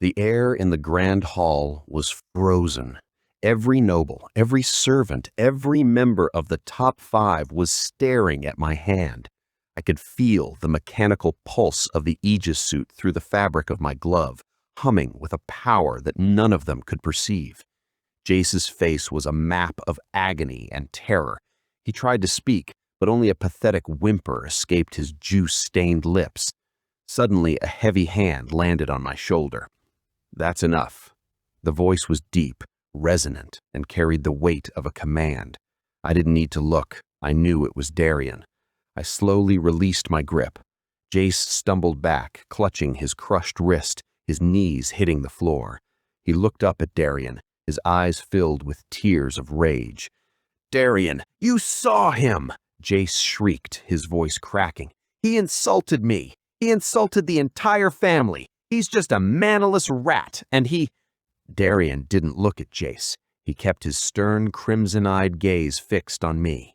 The air in the grand hall was frozen. Every noble, every servant, every member of the top 5 was staring at my hand. I could feel the mechanical pulse of the Aegis suit through the fabric of my glove, humming with a power that none of them could perceive. Jace's face was a map of agony and terror. He tried to speak, but only a pathetic whimper escaped his juice-stained lips. Suddenly, a heavy hand landed on my shoulder. "That's enough." The voice was deep, resonant, and carried the weight of a command. I didn't need to look. I knew it was Darian. I slowly released my grip. Jace stumbled back, clutching his crushed wrist, his knees hitting the floor. He looked up at Darian, his eyes filled with tears of rage. "Darian, you saw him!" Jace shrieked, his voice cracking. "He insulted me. He insulted the entire family. He's just a mannerless rat, and he—" Darian didn't look at Jace. He kept his stern, crimson-eyed gaze fixed on me.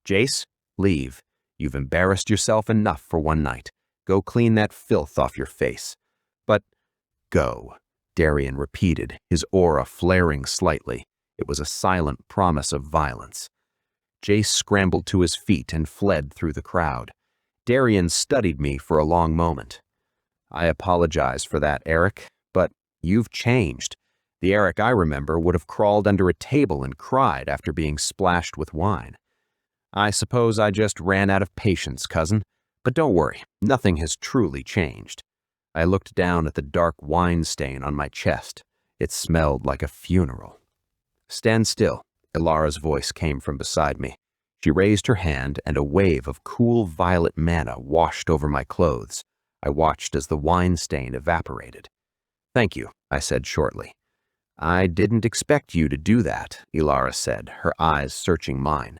"Jace, leave. You've embarrassed yourself enough for one night. Go clean that filth off your face." "But—" "Go," Darian repeated, his aura flaring slightly. It was a silent promise of violence. Jace scrambled to his feet and fled through the crowd. Darian studied me for a long moment. "I apologize for that, Aric, but you've changed. The Aric I remember would have crawled under a table and cried after being splashed with wine. I suppose I just ran out of patience, cousin. But don't worry, nothing has truly changed." I looked down at the dark wine stain on my chest. It smelled like a funeral. "Stand still," Elara's voice came from beside me. She raised her hand, and a wave of cool violet mana washed over my clothes. I watched as the wine stain evaporated. "Thank you," I said shortly. "I didn't expect you to do that," Elara said, her eyes searching mine.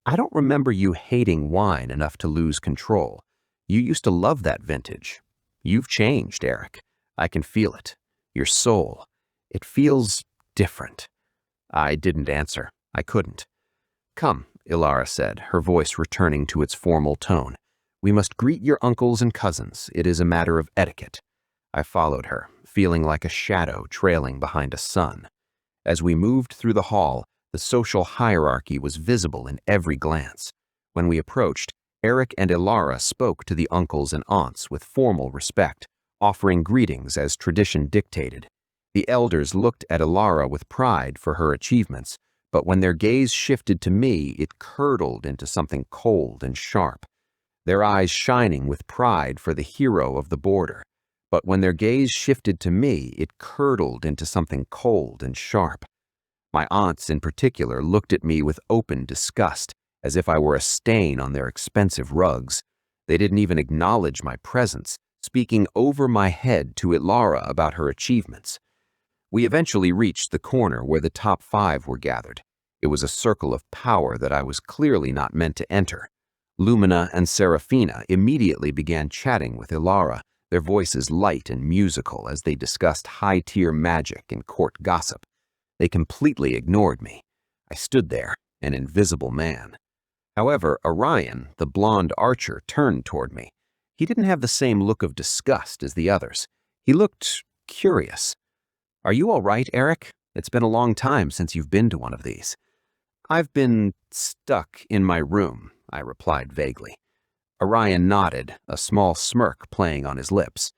"I don't remember you hating wine enough to lose control. You used to love that vintage. You've changed, Aric. I can feel it. Your soul. It feels different." I didn't answer. I couldn't. "Come," Elara said, her voice returning to its formal tone. "We must greet your uncles and cousins. It is a matter of etiquette." I followed her, feeling like a shadow trailing behind a sun. As we moved through the hall, the social hierarchy was visible in every glance. When we approached, Aric and Elara spoke to the uncles and aunts with formal respect, offering greetings as tradition dictated. The elders looked at Elara with pride for her achievements, but when their gaze shifted to me, it curdled into something cold and sharp. Their eyes shining with pride for the hero of the border, but when their gaze shifted to me, it curdled into something cold and sharp. My aunts in particular looked at me with open disgust, as if I were a stain on their expensive rugs. They didn't even acknowledge my presence, speaking over my head to Elara about her achievements. We eventually reached the corner where the top 5 were gathered. It was a circle of power that I was clearly not meant to enter. Lumina and Seraphina immediately began chatting with Elara, their voices light and musical as they discussed high-tier magic and court gossip. They completely ignored me. I stood there, an invisible man. However, Orion, the blonde archer, turned toward me. He didn't have the same look of disgust as the others. He looked curious. "Are you all right, Aric? It's been a long time since you've been to one of these." "I've been stuck in my room," I replied vaguely. Orion nodded, a small smirk playing on his lips.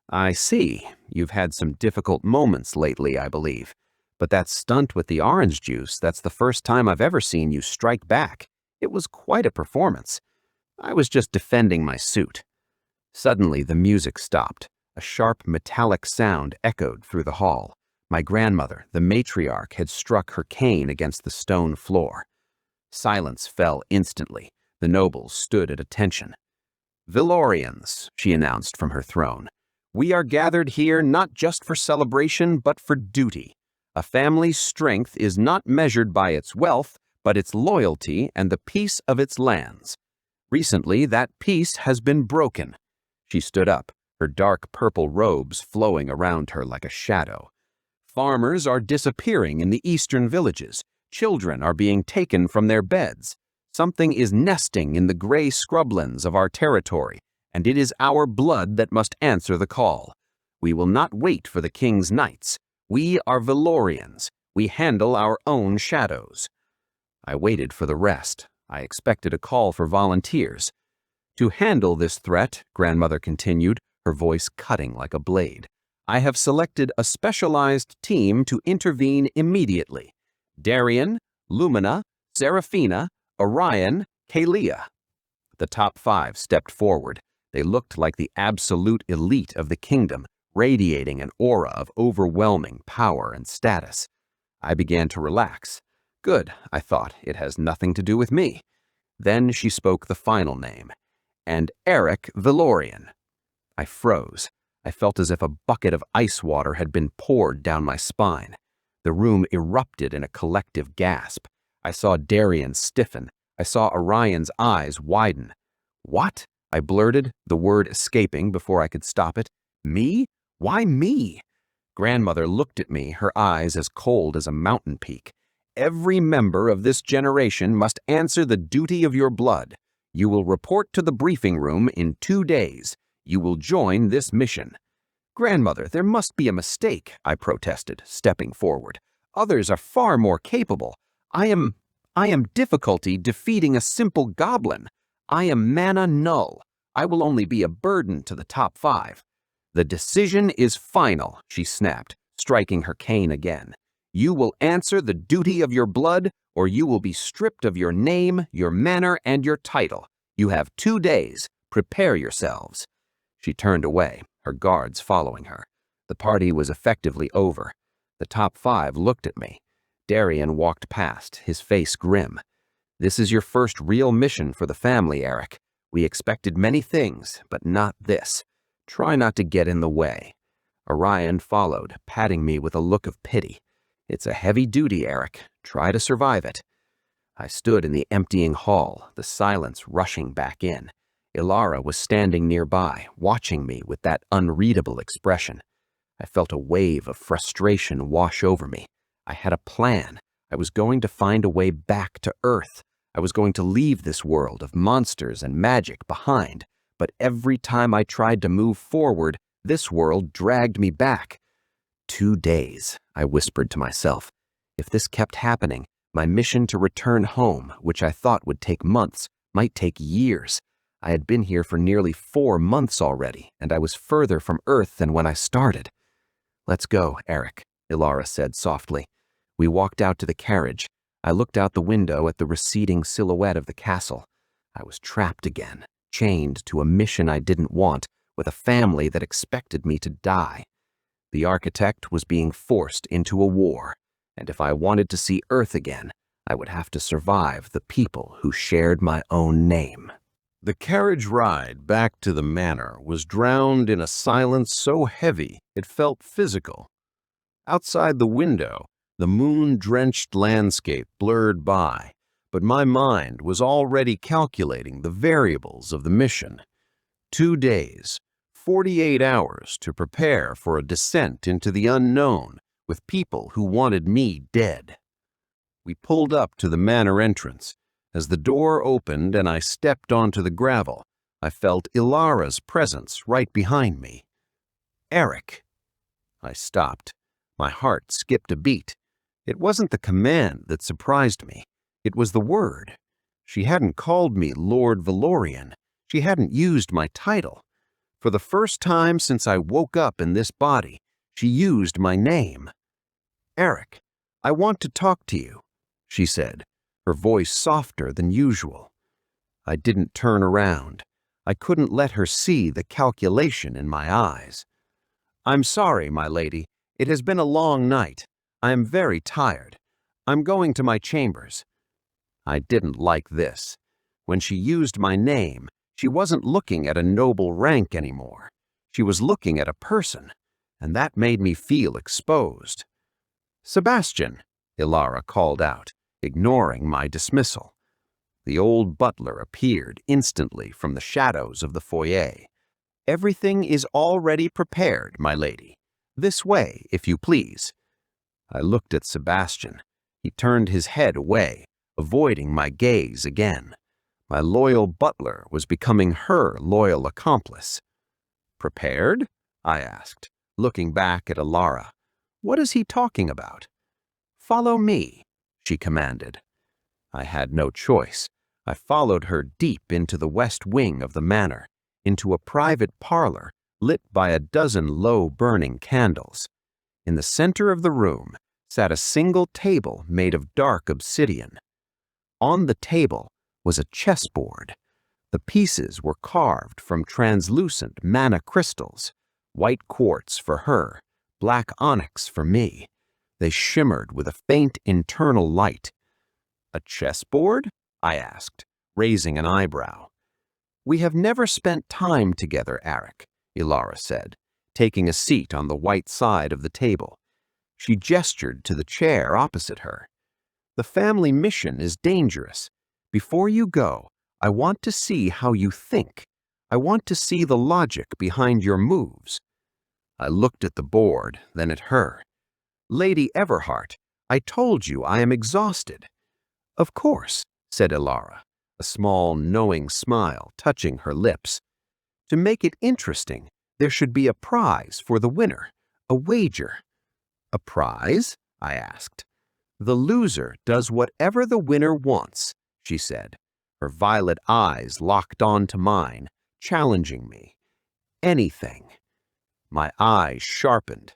"I see. You've had some difficult moments lately, I believe. But that stunt with the orange juice, that's the first time I've ever seen you strike back. It was quite a performance. I was just defending my suit." Suddenly, the music stopped. A sharp metallic sound echoed through the hall. My grandmother, the matriarch, had struck her cane against the stone floor. Silence fell instantly. The nobles stood at attention. "Valorians," she announced from her throne, "we are gathered here not just for celebration, but for duty. A family's strength is not measured by its wealth, but its loyalty and the peace of its lands. Recently, that peace has been broken." She stood up, her dark purple robes flowing around her like a shadow. "Farmers are disappearing in the eastern villages. Children are being taken from their beds. Something is nesting in the Grey Scrublands of our territory, and it is our blood that must answer the call. We will not wait for the king's knights. We are Valorians. We handle our own shadows. I waited for the rest. I expected a call for volunteers. To handle this threat, Grandmother continued, her voice cutting like a blade, I have selected a specialized team to intervene immediately. Darian, Lumina, Seraphina, Orion, Kalia. The top 5 stepped forward. They looked like the absolute elite of the kingdom, radiating an aura of overwhelming power and status. I began to relax. Good, I thought, it has nothing to do with me. Then she spoke the final name. And Aric Valorian. I froze. I felt as if a bucket of ice water had been poured down my spine. The room erupted in a collective gasp. I saw Darian stiffen. I saw Orion's eyes widen. What? I blurted, the word escaping before I could stop it. Me? Why me? Grandmother looked at me, her eyes as cold as a mountain peak. Every member of this generation must answer the duty of your blood. You will report to the briefing room in 2 days. You will join this mission. Grandmother, there must be a mistake, I protested, stepping forward. Others are far more capable. I am difficulty defeating a simple goblin. I am mana null. I will only be a burden to the top 5. The decision is final, she snapped, striking her cane again. You will answer the duty of your blood, or you will be stripped of your name, your manner, and your title. You have 2 days. Prepare yourselves. She turned away, her guards following her. The party was effectively over. The top 5 looked at me. Darian walked past, his face grim. This is your first real mission for the family, Aric. We expected many things, but not this. Try not to get in the way. Orion followed, patting me with a look of pity. It's a heavy duty, Aric. Try to survive it. I stood in the emptying hall, the silence rushing back in. Elara was standing nearby, watching me with that unreadable expression. I felt a wave of frustration wash over me. I had a plan. I was going to find a way back to Earth. I was going to leave this world of monsters and magic behind. But every time I tried to move forward, this world dragged me back. 2 days, I whispered to myself. If this kept happening, my mission to return home, which I thought would take months, might take years. I had been here for nearly 4 months already, and I was further from Earth than when I started. Let's go, Aric, Elara said softly. We walked out to the carriage. I looked out the window at the receding silhouette of the castle. I was trapped again, chained to a mission I didn't want, with a family that expected me to die. The architect was being forced into a war, and if I wanted to see Earth again, I would have to survive the people who shared my own name. The carriage ride back to the manor was drowned in a silence so heavy it felt physical. Outside the window, the moon-drenched landscape blurred by, but my mind was already calculating the variables of the mission. 2 days, 48 hours to prepare for a descent into the unknown with people who wanted me dead. We pulled up to the manor entrance. As the door opened and I stepped onto the gravel, I felt Elara's presence right behind me. Aric. I stopped. My heart skipped a beat. It wasn't the command that surprised me. It was the word. She hadn't called me Lord Valorian. She hadn't used my title. For the first time since I woke up in this body, she used my name. Aric, I want to talk to you, she said, her voice softer than usual. I didn't turn around. I couldn't let her see the calculation in my eyes. I'm sorry, my lady. It has been a long night. I am very tired. I'm going to my chambers. I didn't like this. When she used my name, she wasn't looking at a noble rank anymore. She was looking at a person, and that made me feel exposed. Sebastian, Elara called out, ignoring my dismissal. The old butler appeared instantly from the shadows of the foyer. Everything is already prepared, my lady. This way, if you please. I looked at Sebastian. He turned his head away, avoiding my gaze again. My loyal butler was becoming her loyal accomplice. Prepared? I asked. looking back at Elara. What is he talking about? Follow me, she commanded. I had no choice. I followed her deep into the west wing of the manor, into a private parlor lit by a dozen low-burning candles. In the center of the room sat a single table made of dark obsidian. On the table was a chessboard. The pieces were carved from translucent mana crystals, white quartz for her, black onyx for me. They shimmered with a faint internal light. A chessboard? I asked, raising an eyebrow. We have never spent time together, Aric, Elara said, taking a seat on the white side of the table. She gestured to the chair opposite her. The family mission is dangerous. Before you go, I want to see how you think. I want to see the logic behind your moves. I looked at the board, then at her. Lady Everhart, I told you I am exhausted. Of course, said Elara, a small, knowing smile touching her lips. To make it interesting, there should be a prize for the winner, a wager. A prize? I asked. The loser does whatever the winner wants, she said, her violet eyes locked onto mine, challenging me. Anything. My eyes sharpened.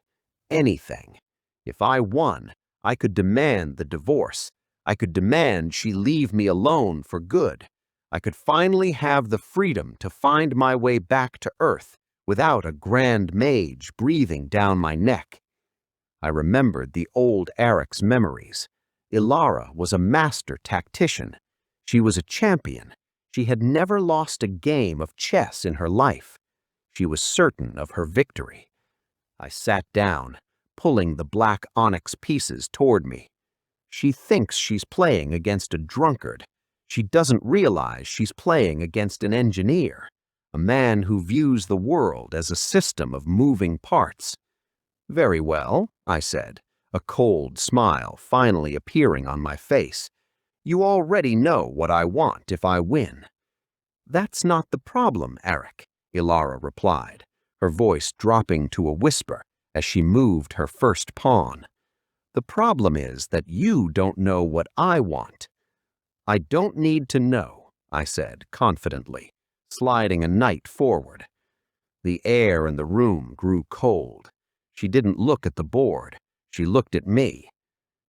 Anything. If I won, I could demand the divorce. I could demand she leave me alone for good. I could finally have the freedom to find my way back to Earth without a grand mage breathing down my neck. I remembered the old Aric's memories. Elara was a master tactician. She was a champion. She had never lost a game of chess in her life. She was certain of her victory. I sat down, pulling the black onyx pieces toward me. She thinks she's playing against a drunkard. She doesn't realize she's playing against an engineer, a man who views the world as a system of moving parts. Very well, I said, a cold smile finally appearing on my face. You already know what I want if I win. That's not the problem, Aric, Elara replied, her voice dropping to a whisper as she moved her first pawn. The problem is that you don't know what I want. I don't need to know, I said confidently, sliding a knight forward. The air in the room grew cold. She didn't look at the board. She looked at me.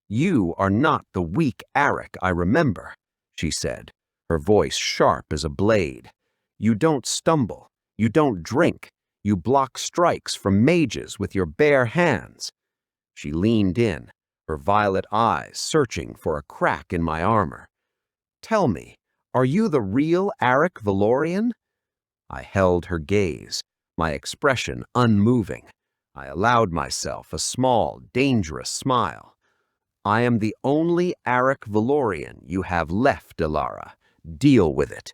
You are not the weak Aric I remember, she said, her voice sharp as a blade. You don't stumble. You don't drink. You block strikes from mages with your bare hands. She leaned in, her violet eyes searching for a crack in my armor. Tell me, are you the real Aric Valorian? I held her gaze, my expression unmoving. I allowed myself a small, dangerous smile. I am the only Aric Valorian you have left, Elara. Deal with it.